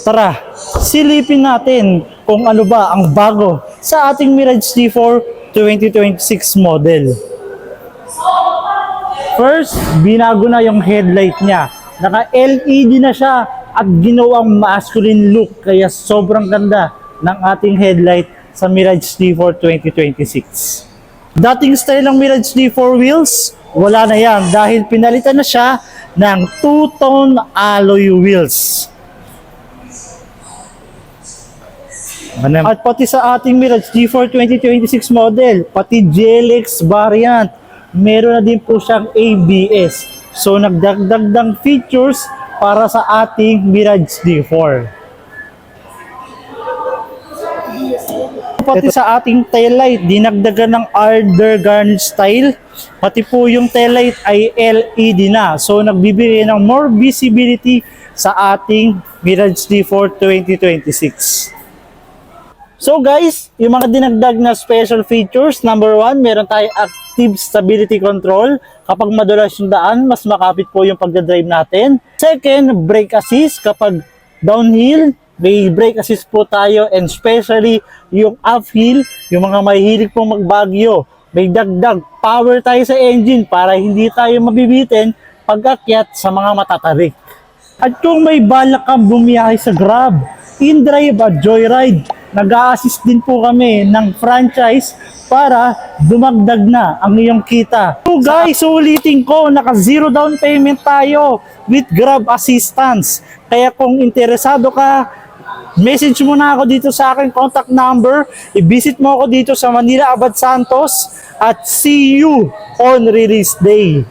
Tara, silipin natin kung ano ba ang bago sa ating Mirage T4 2026 model. First, binago na yung headlight niya. Naka-LED na siya at ginawang masculine look kaya sobrang ganda ng ating headlight sa Mirage T4 2026. Dating style ng Mirage T4 wheels, wala na yan dahil pinalitan na siya ng two-tone alloy wheels. At pati sa ating Mirage T4 2026 model, pati GLX variant, meron na din po siyang ABS. So nagdagdag ng features para sa ating Mirage T4. Pati sa ating taillight, dinagdagan ng Ardor Garnish style. Pati po yung taillight ay LED na. So nagbibigay ng more visibility sa ating Mirage T4 2026. So guys, yung mga dinagdag na special features, number 1, meron tayong active stability control. Kapag madulas yung daan, mas makapit po yung pagdadrive natin. Second, brake assist. Kapag downhill, may brake assist po tayo, and especially yung uphill, yung mga mahihilig pong magbagyo, may dagdag power tayo sa engine para hindi tayo mabibitin pag-akyat sa mga matatarik. At kung may balak kang bumiyahe sa Grab, in-drive at joyride, nag-a-assist din po kami ng franchise para dumagdag na ang iyong kita. So guys, ulitin ko, naka-zero down payment tayo with Grab assistance. Kaya kung interesado ka, message mo na ako dito sa aking contact number, i-visit mo ako dito sa Manila Abad Santos, at see you on release day.